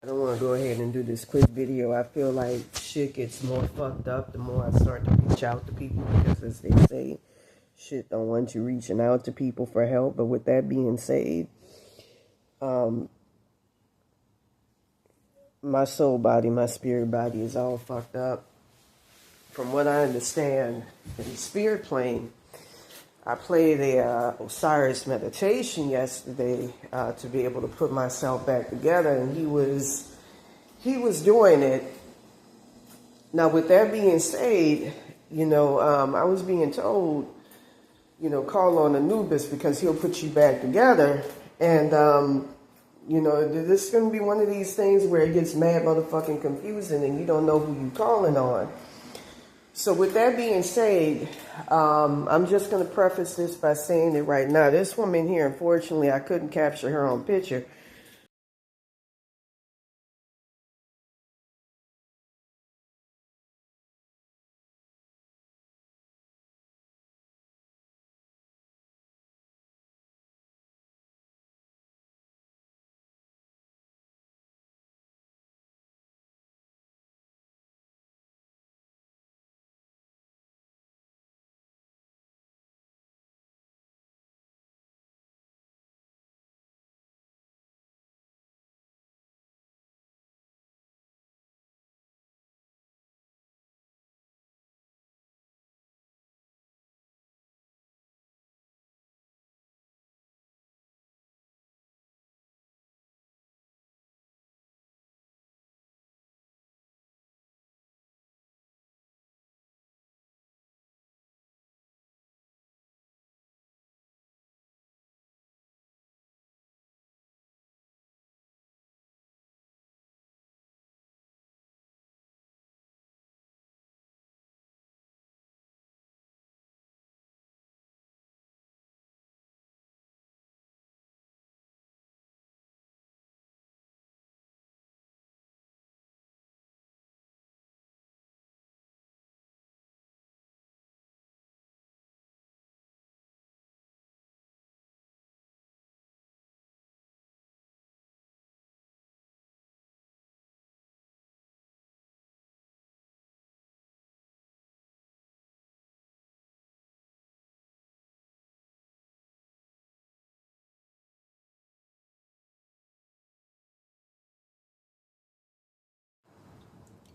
I don't want to go ahead and do this quick video. I feel like shit gets more fucked up the more I start to reach out to people because, as they say, shit don't want you reaching out to people for help. But with that being said, my soul body, my spirit body is all fucked up. From what I understand, in the spirit plane, I played a Osiris meditation yesterday to be able to put myself back together, and he was doing it. Now, with that being said, I was being told, call on Anubis because he'll put you back together, and this is going to be one of these things where it gets mad motherfucking confusing, and you don't know who you calling on. So with that being said, I'm just going to preface this by saying it right now. This woman here, unfortunately, I couldn't capture her on picture.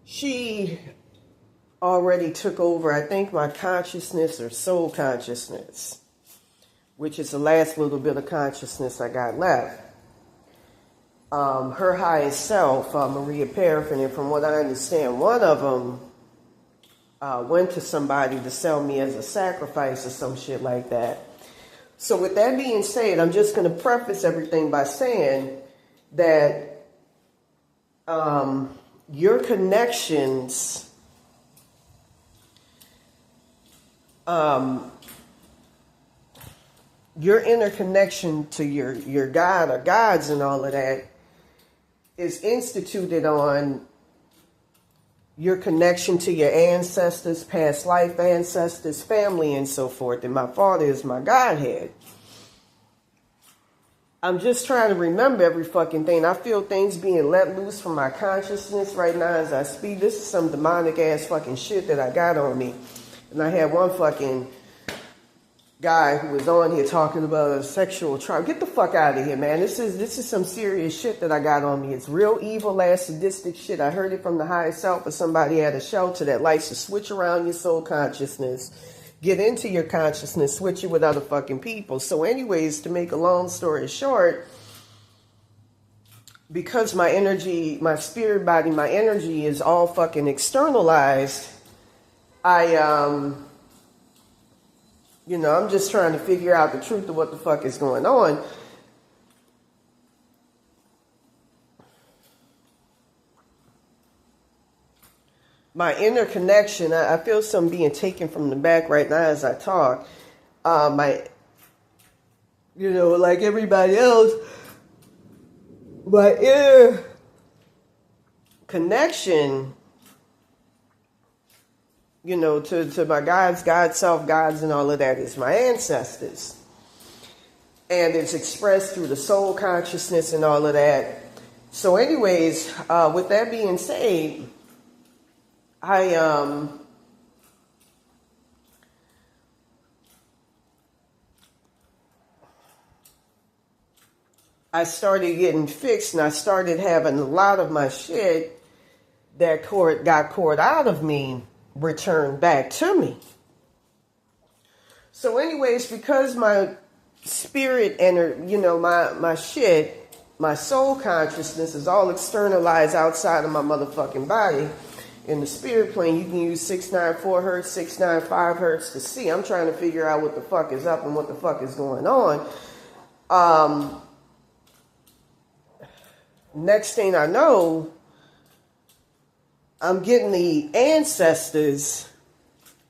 She already took over, I think, my consciousness or soul consciousness, which is the last little bit of consciousness I got left. Her highest self, Maria Parafin, and from what I understand, one of them went to somebody to sell me as a sacrifice or some shit like that. So with that being said, I'm just going to preface everything by saying that your connections, your inner connection to your God or gods and all of that is instituted on your connection to your ancestors, past life ancestors, family, and so forth. And my father is my Godhead. I'm just trying to remember every fucking thing. I feel things being let loose from my consciousness right now as I speak. This is some demonic ass fucking shit that I got on me. And I had one fucking guy who was on here talking about a sexual trial. Get the fuck out of here, man. This is some serious shit that I got on me. It's real evil ass sadistic shit. I heard it from the higher self of somebody at a shelter that likes to switch around your soul consciousness, get into your consciousness, switch it with other fucking people. So anyways, to make a long story short, because my energy, my spirit body, my energy is all fucking externalized, I'm just trying to figure out the truth of what the fuck is going on. My inner connection, I feel something being taken from the back right now as I talk. Like everybody else, my inner connection, to my gods, God self, gods, and all of that is my ancestors. And it's expressed through the soul consciousness and all of that. So anyways, with that being said, I started getting fixed, and I started having a lot of my shit that got poured out of me returned back to me. So anyways, because my spirit and, you know, my shit, my soul consciousness is all externalized outside of my motherfucking body. In the spirit plane, you can use 694 hertz, 695 hertz to see. I'm trying to figure out what the fuck is up and what the fuck is going on. Next thing I know, I'm getting the ancestors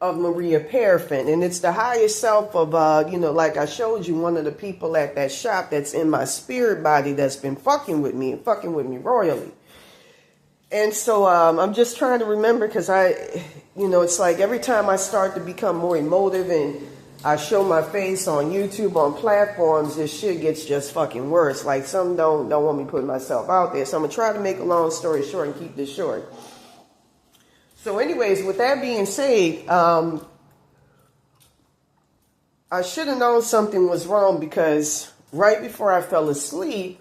of Maria Parafin, and it's the highest self of, you know, like I showed you, one of the people at that shop that's in my spirit body that's been fucking with me and fucking with me royally. And so I'm just trying to remember, because you know, it's like every time I start to become more emotive and I show my face on YouTube, on platforms, this shit gets just fucking worse. Like, some don't want me putting myself out there. So I'm going to try to make a long story short and keep this short. So anyways, with that being said, I should have known something was wrong, because right before I fell asleep,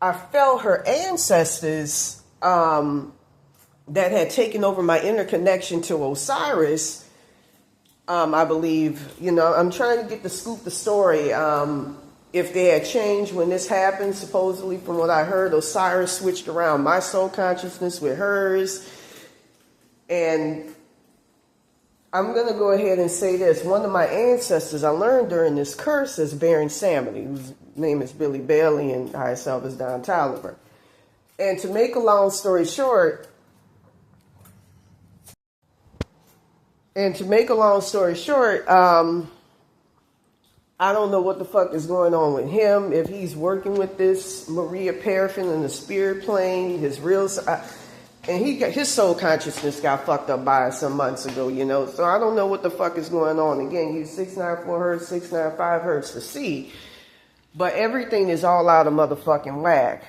I felt her ancestors that had taken over my interconnection to Osiris. I believe, you know, I'm trying to get the scoop, the story. If they had changed when this happened, supposedly from what I heard, Osiris switched around my soul consciousness with hers. And I'm going to go ahead and say this. One of my ancestors I learned during this curse is Baron Samedi, whose name is Billy Bailey and higher self is Don Tolliver. And to make a long story short, I don't know what the fuck is going on with him. If he's working with this Maria Parafin in the spirit plane, his real... And his soul consciousness got fucked up by us some months ago, you know. So I don't know what the fuck is going on. Again, use 694 hertz, 695 hertz to see. But everything is all out of motherfucking whack.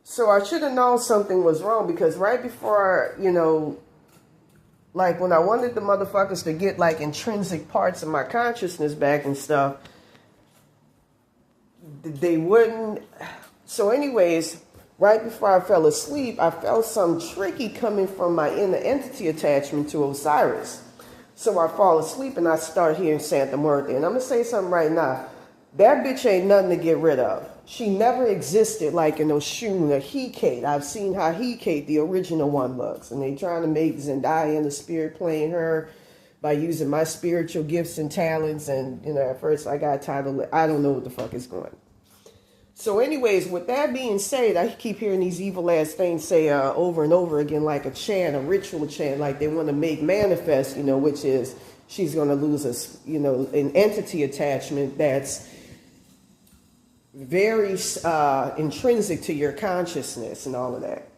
So I should have known something was wrong, because right before, you know, like when I wanted the motherfuckers to get like intrinsic parts of my consciousness back and stuff, they wouldn't. So anyways, right before I fell asleep, I felt some tricky coming from my inner entity attachment to Osiris. So I fall asleep and I start hearing Santa Muerte. And I'm going to say something right now. That bitch ain't nothing to get rid of. She never existed like in Oshun or Hecate. I've seen how Hecate, the original one, looks. And they trying to make Zendaya in the spirit playing her by using my spiritual gifts and talents. And, you know, at first I got titled, I don't know what the fuck is going on. So anyways, with that being said, I keep hearing these evil ass things say over and over again, like a chant, a ritual chant, like they want to make manifest, you know, which is she's going to lose you know, an entity attachment that's very intrinsic to your consciousness and all of that.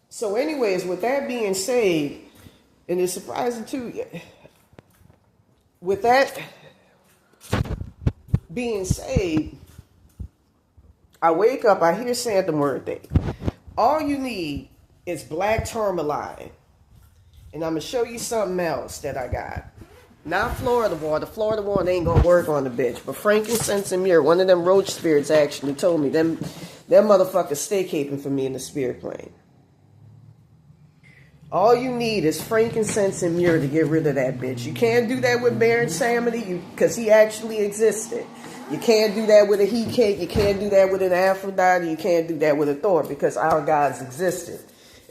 So anyways, with that being said, and it's surprising too, with that being said, I wake up, I hear Santa Muerte. All you need is black tourmaline. And I'm going to show you something else that I got. Not Florida water. Florida water ain't going to work on the bitch. But frankincense and myrrh, one of them roach spirits actually told me, them motherfuckers stay caping for me in the spirit plane. All you need is frankincense and myrrh to get rid of that bitch. You can't do that with Baron Samedi because he actually existed. You can't do that with a Hecate. You can't do that with an Aphrodite. You can't do that with a Thor, because our gods existed.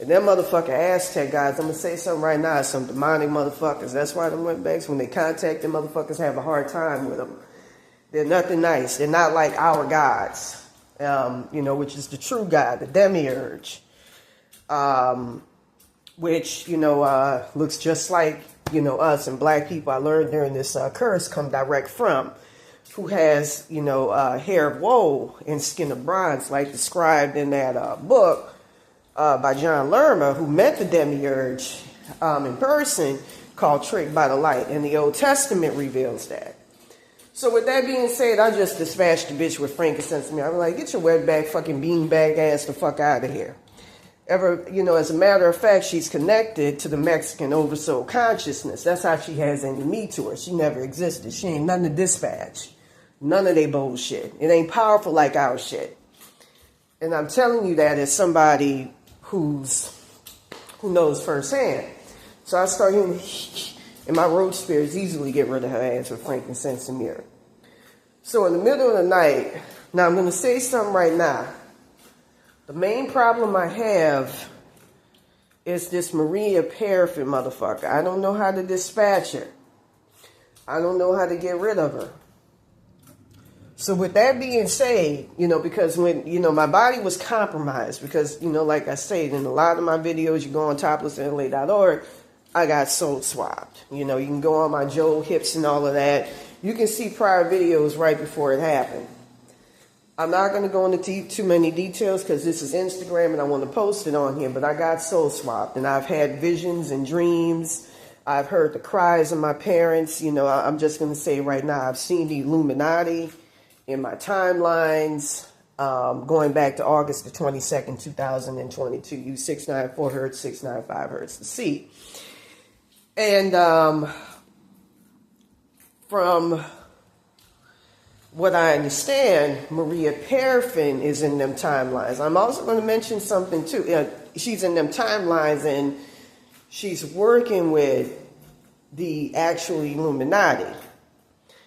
And them motherfucking Aztec gods, I'm going to say something right now, some demonic motherfuckers. That's why them wetbacks, when they contact them motherfuckers, have a hard time with them. They're nothing nice. They're not like our gods, you know, which is the true god, the demiurge, which, you know, looks just like, you know, us and black people I learned during this curse come direct from. Who has, you know, hair of woe and skin of bronze, like described in that book by John Lerma, who met the demiurge in person, called Tricked by the Light. And the Old Testament reveals that. So with that being said, I just dispatched the bitch with frankincense and myrrh. I'm like, get your wetback fucking beanbag ass the fuck out of here. As a matter of fact, she's connected to the Mexican oversoul consciousness. That's how she has any me to her. She never existed. She ain't nothing to dispatch. None of they bullshit. It ain't powerful like our shit. And I'm telling you that as somebody who knows firsthand. So I start hearing, and my road spirits easily get rid of her ass with frankincense and myrrh. So in the middle of the night, now I'm going to say something right now. The main problem I have is this Maria Parafin motherfucker. I don't know how to dispatch her. I don't know how to get rid of her. So with that being said, because when, my body was compromised, because, like I said, in a lot of my videos, you go on toplessla.org, I got soul swapped. You can go on my Joe Hips and all of that. You can see prior videos right before it happened. I'm not going to go into too many details because this is Instagram and I want to post it on here, but I got soul swapped and I've had visions and dreams. I've heard the cries of my parents. I'm just going to say right now, I've seen the Illuminati in my timelines, going back to August the 22nd, 2022, use 694 hertz, 695 hertz to see. And from what I understand, Maria Parafin is in them timelines. I'm also going to mention something too. She's in them timelines and she's working with the actual Illuminati.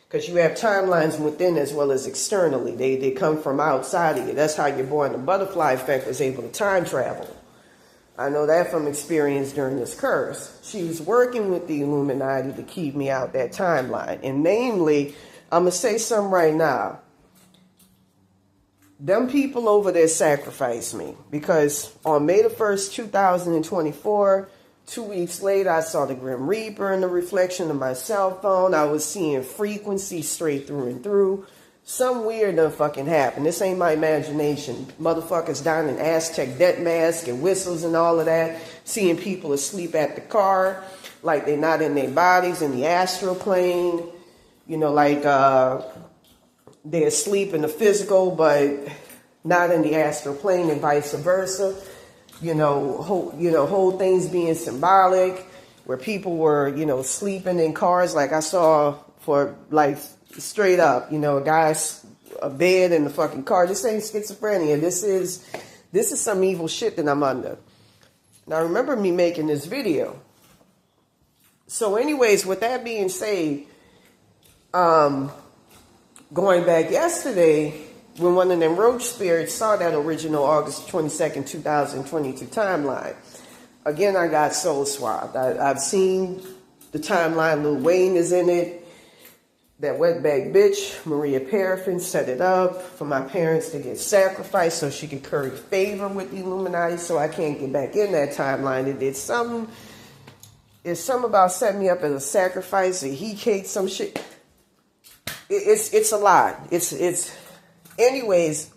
Because you have timelines within as well as externally. They come from outside of you. That's how you're born. The butterfly effect was able to time travel. I know that from experience during this curse. She was working with the Illuminati to keep me out that timeline. And namely, I'm going to say something right now. Them people over there sacrificed me. Because on May the 1st, 2024, 2 weeks later, I saw the Grim Reaper in the reflection of my cell phone. I was seeing frequency straight through and through. Some weird done fucking happened. This ain't my imagination. Motherfuckers down in Aztec death mask and whistles and all of that. Seeing people asleep at the car. Like they're not in their bodies in the astral plane. They're asleep in the physical, but not in the astral plane and vice versa. Whole things being symbolic, where people were, sleeping in cars. Like I saw for like straight up, a guy's a bed in the fucking car. This ain't schizophrenia. This is some evil shit that I'm under. Now remember me making this video. So anyways, with that being said, going back yesterday, when one of them roach spirits saw that original August 22nd, 2022 timeline, again, I got soul swapped. I've seen the timeline. Lil Wayne is in it. That wetback bitch, Maria Parafin, set it up for my parents to get sacrificed so she could curry favor with the Illuminati so I can't get back in that timeline. It's something about setting me up as a sacrifice, a he cake, some shit. It's a lot. Anyways,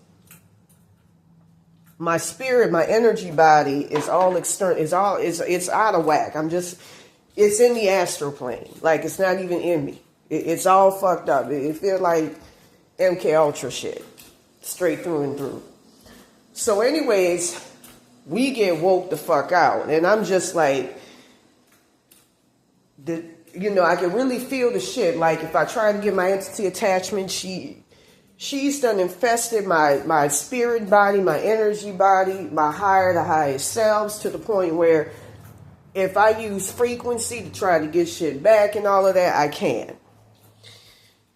my spirit, my energy body is all external. It's out of whack. It's in the astral plane. Like it's not even in me. It's all fucked up. It feels like MK Ultra shit, straight through and through. So, anyways, we get woke the fuck out, and I'm just like, I can really feel the shit. Like if I try to get my entity attachment, she's done infested my spirit body, my energy body, my the highest selves, to the point where if I use frequency to try to get shit back and all of that, I can.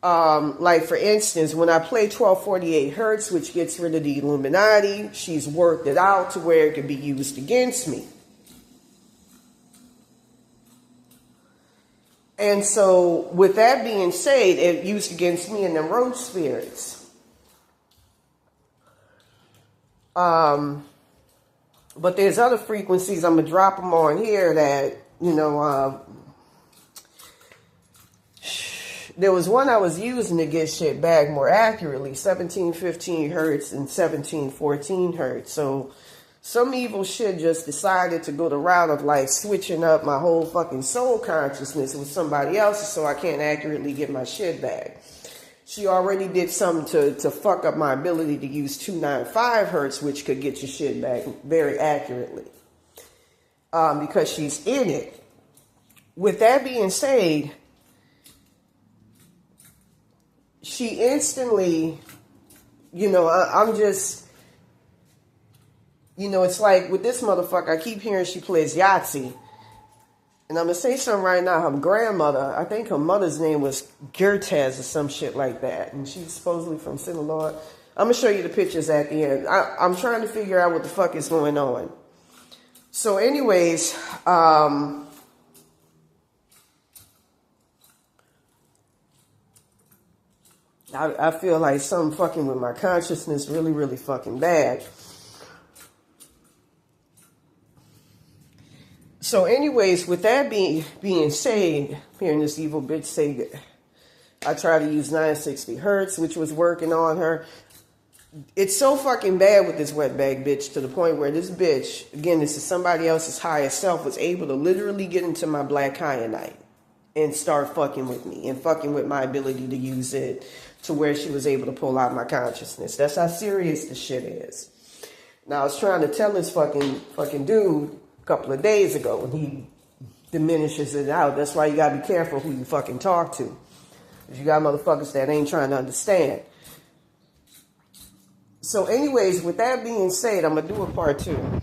Like for instance, when I play 1248 hertz, which gets rid of the Illuminati, she's worked it out to where it can be used against me. And so, with that being said, it used against me and them roach spirits. But there's other frequencies, I'm going to drop them on here that, there was one I was using to get shit back more accurately, 1715 hertz and 1714 hertz. So, some evil shit just decided to go the route of like switching up my whole fucking soul consciousness with somebody else's so I can't accurately get my shit back. She already did something to fuck up my ability to use 295 hertz, which could get your shit back very accurately. Because she's in it. With that being said, she instantly, you know, I'm just, you know, it's like with this motherfucker, I keep hearing she plays Yahtzee. And I'm going to say something right now. Her grandmother, I think her mother's name was Gertaz or some shit like that. And she's supposedly from Sinaloa. I'm going to show you the pictures at the end. I'm trying to figure out what the fuck is going on. So anyways, I feel like something fucking with my consciousness really, really fucking bad. So anyways, with that being said, hearing this evil bitch say that I tried to use 960 hertz, which was working on her. It's so fucking bad with this wetbag bitch to the point where this bitch, again, this is somebody else's higher self, was able to literally get into my black kyanite and start fucking with me and fucking with my ability to use it to where she was able to pull out my consciousness. That's how serious this shit is. Now, I was trying to tell this fucking dude a couple of days ago, and he diminishes it out. That's why you gotta be careful who you fucking talk to. Because you got motherfuckers that ain't trying to understand. So anyways, with that being said, I'm gonna do a part 2.